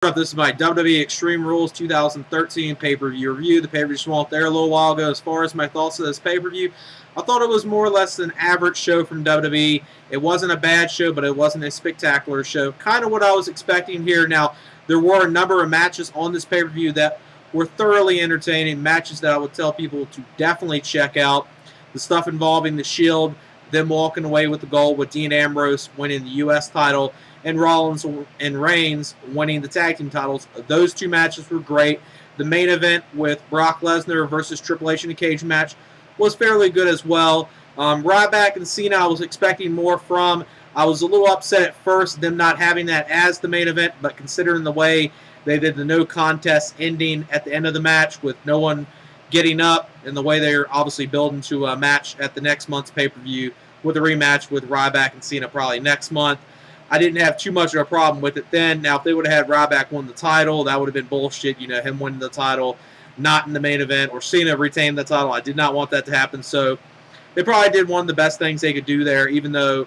This is my WWE Extreme Rules 2013 pay-per-view review. The pay-per-view swung up there a little while ago. As far as my thoughts of this pay-per-view, I thought it was more or less an average show from WWE. It wasn't a bad show, but it wasn't a spectacular show. Kind of what I was expecting here. Now, there were a number of matches on this pay-per-view that were thoroughly entertaining, matches that I would tell people to definitely check out. The stuff involving the Shield, them walking away with the gold with Dean Ambrose winning the U.S. title, and Rollins and Reigns winning the tag team titles. Those two matches were great. The main event with Brock Lesnar versus Triple H in a cage match was fairly good as well. Ryback and Cena I was expecting more from. I was a little upset at first, them not having that as the main event, but considering the way they did the no contest ending at the end of the match with no one getting up, and the way they're obviously building to a match at the next month's pay-per-view with a rematch with Ryback and Cena probably next month, I didn't have too much of a problem with it then. Now, if they would have had Ryback win the title, that would have been bullshit. You know, him winning the title, not in the main event, or Cena retaining the title. I did not want that to happen. So they probably did one of the best things they could do there, even though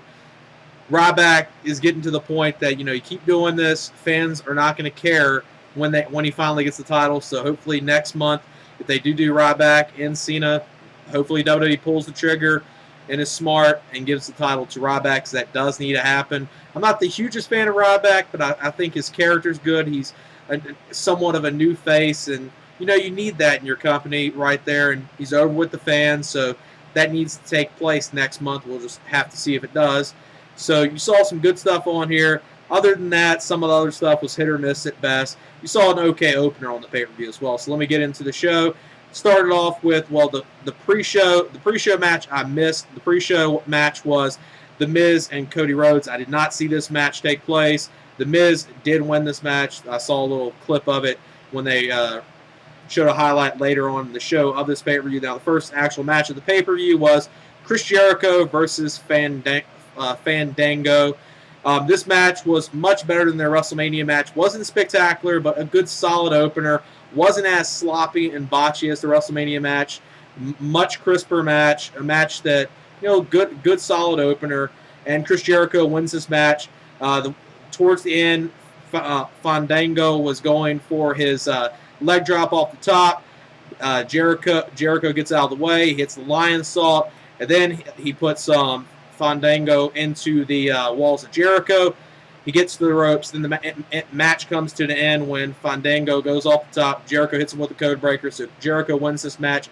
Ryback is getting to the point that, you know, you keep doing this, fans are not going to care when he finally gets the title. So hopefully next month, if they do Ryback and Cena, hopefully WWE pulls the trigger and is smart and gives the title to Ryback, because that does need to happen. I'm not the hugest fan of Ryback, but I think his character's good. He's somewhat of a new face, and you know you need that in your company right there, and he's over with the fans, so that needs to take place next month. We'll just have to see if it does. So you saw some good stuff on here. Other than that, some of the other stuff was hit or miss at best. You saw an okay opener on the pay-per-view as well. So let me get into the show. Started off with, well, the pre-show match I missed. The pre-show match was The Miz and Cody Rhodes. I did not see this match take place. The Miz did win this match. I saw a little clip of it when they showed a highlight later on in the show of this pay-per-view. Now, the first actual match of the pay-per-view was Chris Jericho versus Fandango. This match was much better than their WrestleMania match. Wasn't spectacular, but a good solid opener. Wasn't as sloppy and botchy as the WrestleMania match. Much crisper match. A match that, you know, good solid opener. And Chris Jericho wins this match. Towards the end, Fandango was going for his leg drop off the top. Jericho gets out of the way, hits the lion salt, and then he puts Fandango into the walls of Jericho. He gets to the ropes. Then the match comes to the end when Fandango goes off the top. Jericho hits him with the code breaker, so Jericho wins this match.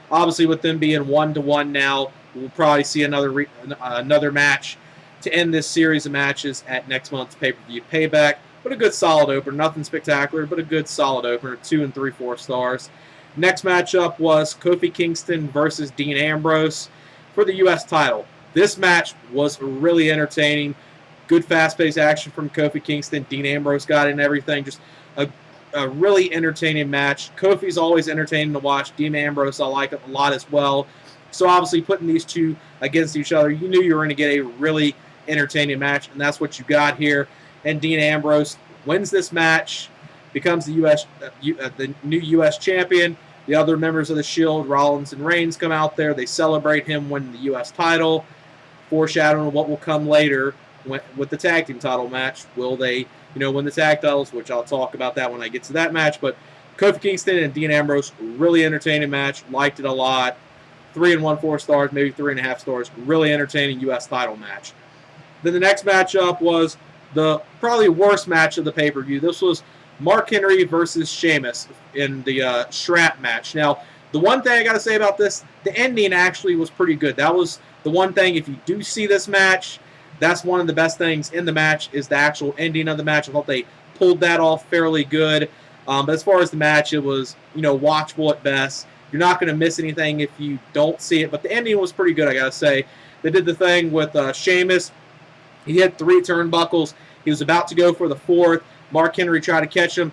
Obviously, with them being 1-1 now, we'll probably see another match to end this series of matches at next month's pay-per-view Payback. But a good solid opener. Nothing spectacular, but a good solid opener. 2 3/4 stars. Next matchup was Kofi Kingston versus Dean Ambrose for the U.S. title. This match was really entertaining. Good fast-paced action from Kofi Kingston. Dean Ambrose got in everything. Just a really entertaining match. Kofi's always entertaining to watch. Dean Ambrose, I like it a lot as well. So obviously putting these two against each other, you knew you were going to get a really entertaining match, and that's what you got here. And Dean Ambrose wins this match, becomes the new U.S. champion. The other members of the Shield, Rollins and Reigns, come out there. They celebrate him winning the U.S. title, foreshadowing what will come later with the tag team title match. Will they, win the tag titles? Which I'll talk about that when I get to that match. But Kofi Kingston and Dean Ambrose, really entertaining match. Liked it a lot. 3 1/4 stars, maybe 3.5 stars. Really entertaining U.S. title match. Then the next matchup was the probably worst match of the pay-per-view. This was Mark Henry versus Sheamus in the strap match. Now, the one thing I got to say about this, the ending actually was pretty good. That was the one thing, if you do see this match, that's one of the best things in the match is the actual ending of the match. I thought they pulled that off fairly good. But as far as the match, it was, watchable at best. You're not going to miss anything if you don't see it. But the ending was pretty good, I got to say. They did the thing with Sheamus. He hit 3 turnbuckles. He was about to go for the 4th. Mark Henry tried to catch him.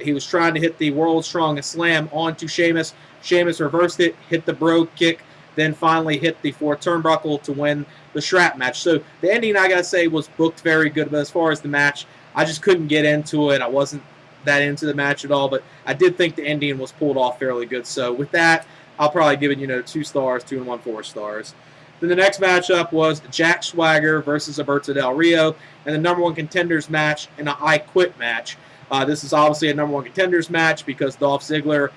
He was trying to hit the World's Strongest Slam onto Sheamus. Sheamus reversed it, hit the bro kick, then finally hit the 4th turnbuckle to win the strap match. So the ending, I got to say, was booked very good. But as far as the match, I just couldn't get into it. I wasn't that into the match at all. But I did think the ending was pulled off fairly good. So with that, I'll probably give it, 2 stars, 2 1/4 stars. Then the next matchup was Jack Swagger versus Alberto Del Rio, and the number 1 contenders match in an I Quit match. This is obviously a number one contenders match because Dolph Ziggler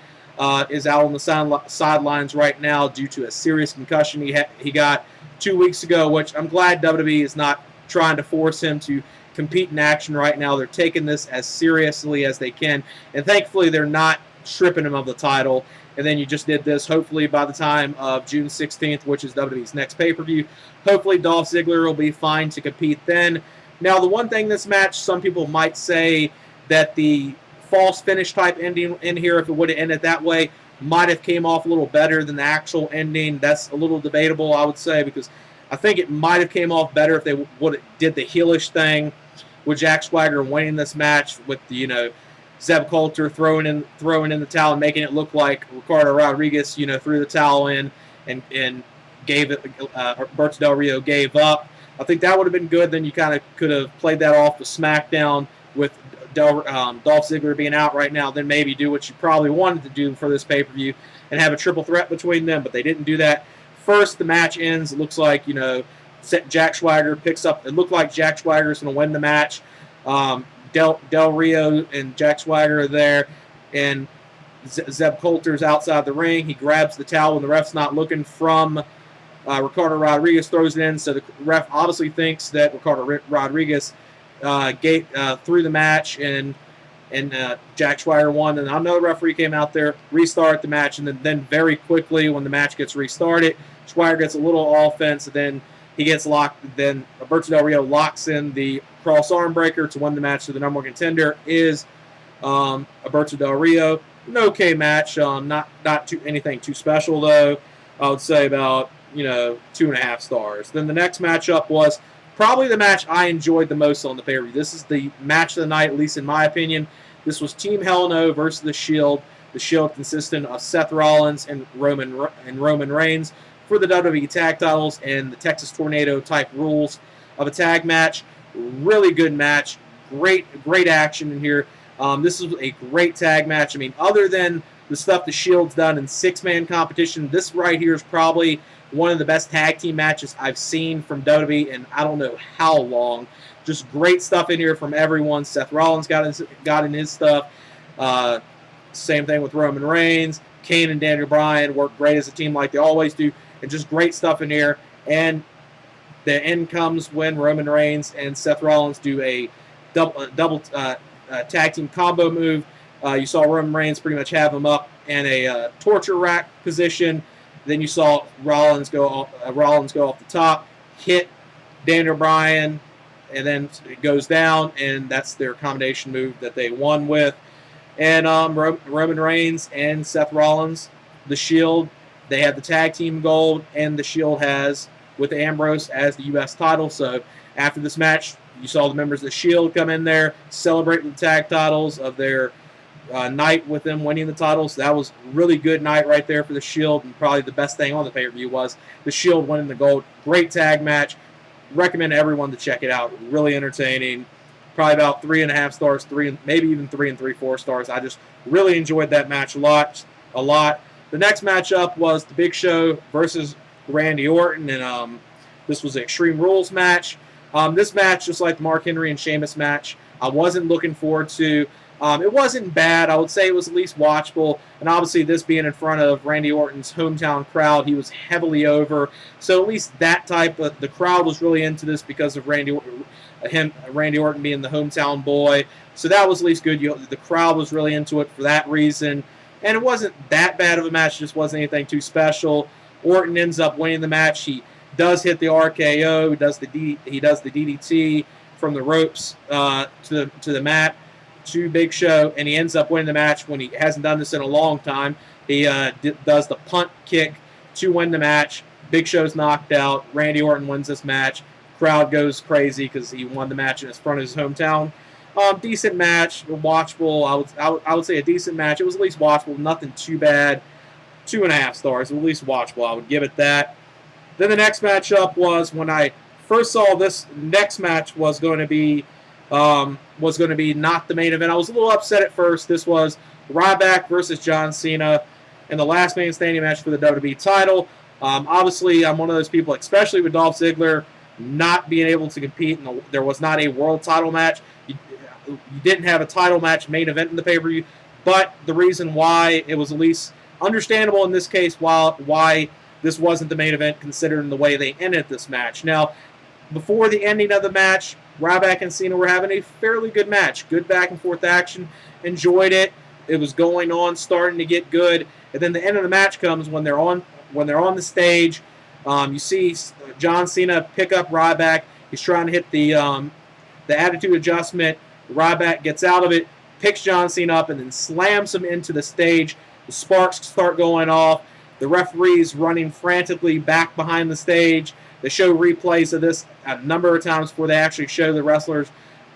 is out on the sidelines right now due to a serious concussion he got 2 weeks ago, which I'm glad WWE is not trying to force him to compete in action right now. They're taking this as seriously as they can, and thankfully they're not stripping him of the title. And then you just did this. Hopefully by the time of June 16th, which is WWE's next pay-per-view, hopefully Dolph Ziggler will be fine to compete then. Now, the one thing this match, some people might say that the false finish type ending in here, if it would have ended that way, might have came off a little better than the actual ending. That's a little debatable, I would say, because I think it might have came off better if they would have did the heelish thing with Jack Swagger winning this match with the, Zeb Coulter throwing in the towel and making it look like Ricardo Rodriguez, threw the towel in and gave it. Alberto Del Rio gave up. I think that would have been good. Then you kind of could have played that off with SmackDown with Dolph Ziggler being out right now. Then maybe do what you probably wanted to do for this pay-per-view and have a triple threat between them, but they didn't do that. First, the match ends. It looks like Jack Swagger picks up. It looked like Jack Swagger is going to win the match. Del Rio and Jack Swagger are there, and Zeb Coulter's outside the ring. He grabs the towel when the ref's not looking from Ricardo Rodriguez, throws it in. So the ref obviously thinks that Ricardo Rodriguez threw the match, and Jack Swagger won. And another referee came out there, restarted the match, and then very quickly when the match gets restarted, Swagger gets a little offense, and then he gets locked. Then Alberto Del Rio locks in the cross arm breaker to win the match. So the number one contender is Alberto Del Rio. An okay match, not anything too special though. I would say about 2.5 stars. Then the next matchup was probably the match I enjoyed the most on the pay-per-view. This is the match of the night, at least in my opinion. This was Team Hell No versus the Shield. The Shield consisted of Seth Rollins and Roman Reigns for the WWE tag titles and the Texas Tornado type rules of a tag match. Really good match. Great action in here. This is a great tag match. I mean, other than the stuff the Shield's done in 6-man competition, this right here is probably one of the best tag team matches I've seen from WWE in I don't know how long. Just great stuff in here from everyone. Seth Rollins got in his stuff. Same thing with Roman Reigns. Kane and Daniel Bryan work great as a team like they always do. And just great stuff in here. And the end comes when Roman Reigns and Seth Rollins do a double tag team combo move. You saw Roman Reigns pretty much have him up in a torture rack position. Then you saw Rollins go off the top, hit Daniel Bryan, and then it goes down, and that's their combination move that they won with. And Roman Reigns and Seth Rollins, the Shield, they have the tag team gold, and the Shield has with Ambrose as the U.S. title. So after this match, you saw the members of the Shield come in there, celebrate the tag titles of their night with them winning the titles. So that was a really good night right there for the Shield, and probably the best thing on the pay-per-view was the Shield winning the gold. Great tag match. Recommend everyone to check it out. Really entertaining. Probably about 3.5 stars, maybe even 3 3/4 stars. I just really enjoyed that match a lot. The next matchup was the Big Show versus Randy Orton, and this was an Extreme Rules match. This match, just like the Mark Henry and Sheamus match, I wasn't looking forward to. It wasn't bad. I would say it was at least watchable. And obviously this being in front of Randy Orton's hometown crowd, he was heavily over. So at least that type of the crowd was really into this because of Randy Orton being the hometown boy. So that was at least good. The crowd was really into it for that reason. And it wasn't that bad of a match. It just wasn't anything too special. Orton ends up winning the match. He does hit the RKO. He does the DDT from the ropes to the mat to Big Show, and he ends up winning the match when he hasn't done this in a long time. He does the punt kick to win the match. Big Show's knocked out. Randy Orton wins this match. Crowd goes crazy because he won the match in front of his hometown. Decent match, watchable. I would say a decent match. It was at least watchable, nothing too bad. 2.5 stars, at least watchable. I would give it that. Then the next matchup was when I first saw this next match was going to be not the main event. I was a little upset at first. This was Ryback versus John Cena in the last man standing match for the WWE title. Obviously, I'm one of those people, especially with Dolph Ziggler not being able to compete, and there was not a world title match. you didn't have a title match main event in the pay-per-view, but the reason why it was at least understandable in this case why this wasn't the main event, considering the way they ended this match. Now, before the ending of the match, Ryback and Cena were having a fairly good match. Good back and forth action. Enjoyed it. It was going on, starting to get good. And then the end of the match comes when they're on the stage. You see John Cena pick up Ryback. He's trying to hit the attitude adjustment. Ryback gets out of it, picks John Cena up, and then slams him into the stage. The sparks start going off. The referee's running frantically back behind the stage. They show replays of this a number of times before they actually show the wrestlers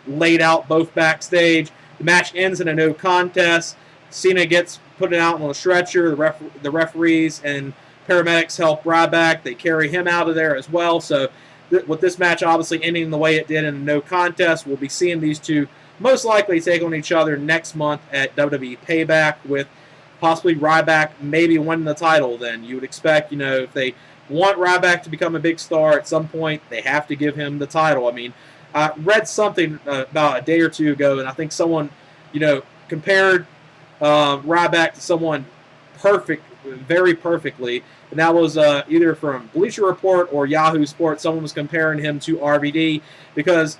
laid out both backstage. The match ends in a no contest. Cena gets put out on a stretcher. The referees and paramedics help Ryback. They carry him out of there as well. So with this match obviously ending the way it did in a no contest, we'll be seeing these two most likely take on each other next month at WWE Payback, with possibly Ryback maybe winning the title. Then you would expect, if they want Ryback to become a big star at some point, they have to give him the title. I mean, I read something about a day or two ago, and I think someone, compared Ryback to someone perfect, very perfectly, and that was either from Bleacher Report or Yahoo Sports. Someone was comparing him to RVD because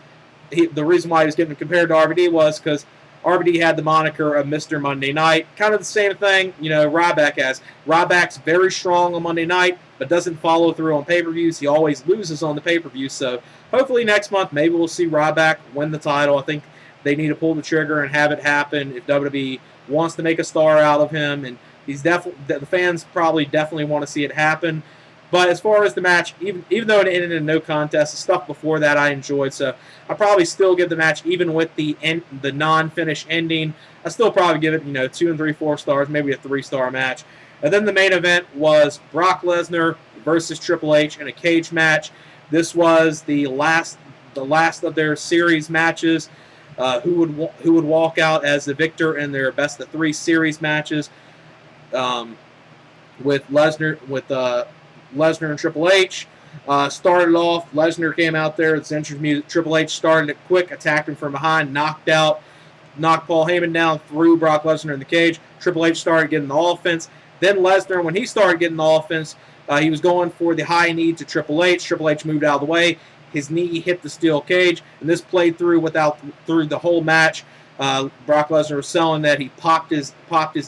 the reason why he was getting compared to RVD was because RVD had the moniker of Mr. Monday Night. Kind of the same thing, Ryback has. Ryback's very strong on Monday night, but doesn't follow through on pay-per-views. He always loses on the pay-per-view. So hopefully next month, maybe we'll see Ryback win the title. I think they need to pull the trigger and have it happen if WWE wants to make a star out of him. And he's the fans probably definitely want to see it happen. But as far as the match, even though it ended in no contest, the stuff before that I enjoyed. So I probably still give the match, even with the non-finish ending, I still probably give it 2 and 3, 4 stars, maybe a 3-star match. And then the main event was Brock Lesnar versus Triple H in a cage match. This was the last of their series matches. Who would walk out as the victor in their best of 3 series matches? With Lesnar and Triple H. Started off, Lesnar came out there, it's entrance music. Triple H started it quick, attacked him from behind, knocked Paul Heyman down, threw Brock Lesnar in the cage. Triple H started getting the offense. Then Lesnar, when he started getting the offense, he was going for the high knee to Triple H. Triple H moved out of the way. His knee hit the steel cage, and this played through the whole match. Brock Lesnar was selling that he popped his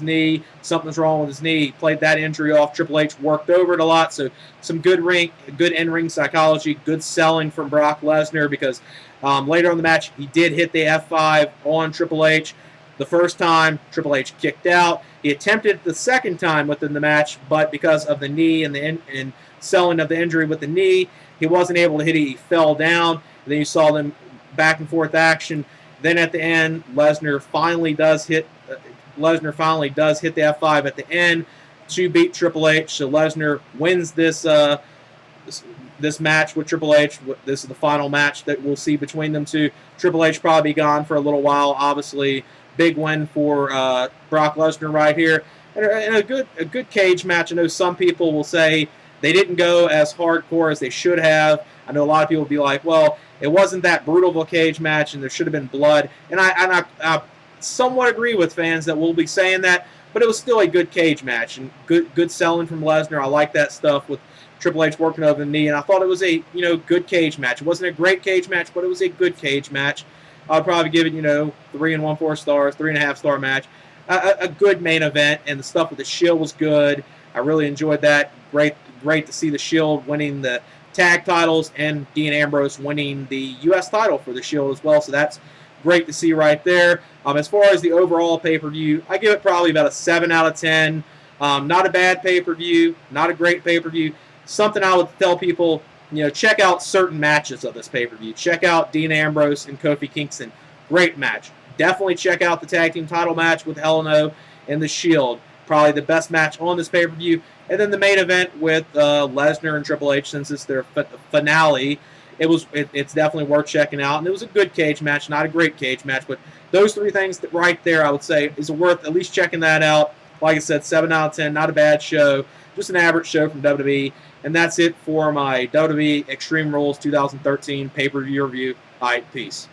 knee. Something's wrong with his knee. He played that injury off. Triple H worked over it a lot. So some good in-ring psychology, good selling from Brock Lesnar, because later on the match he did hit the F5 on Triple H. The first time Triple H kicked out. He attempted it the second time within the match, but because of the knee and selling of the injury with the knee, he wasn't able to hit it. He fell down. And then you saw them back and forth action. Then at the end, Lesnar finally does hit the F5 at the end to beat Triple H. So Lesnar wins this match with Triple H. This is the final match that we'll see between them two. Triple H probably be gone for a little while. Obviously, big win for Brock Lesnar right here, and a good cage match. I know some people will say they didn't go as hardcore as they should have. I know a lot of people will be like, well, it wasn't that brutal of a cage match, and there should have been blood. And I somewhat agree with fans that will be saying that, but it was still a good cage match, and good selling from Lesnar. I like that stuff with Triple H working over the knee, and I thought it was a good cage match. It wasn't a great cage match, but it was a good cage match. I'd probably give it 3 and 1/4 stars, 3.5-star match. A good main event, and the stuff with the Shield was good. I really enjoyed that. Great to see the Shield winning the tag titles and Dean Ambrose winning the U.S. title for the Shield as well. So that's great to see right there. As far as the overall pay-per-view, I give it probably about a 7 out of 10. Not a bad pay-per-view, not a great pay-per-view. Something I would tell people, check out certain matches of this pay-per-view. Check out Dean Ambrose and Kofi Kingston. Great match. Definitely check out the tag team title match with L&O and the Shield. Probably the best match on this pay-per-view. And then the main event with Lesnar and Triple H, since it's their finale, it's definitely worth checking out. And it was a good cage match, not a great cage match, but those 3 things right there, I would say, is worth at least checking that out. Like I said, 7 out of 10, not a bad show, just an average show from WWE. And that's it for my WWE Extreme Rules 2013 pay-per-view review. All right, peace.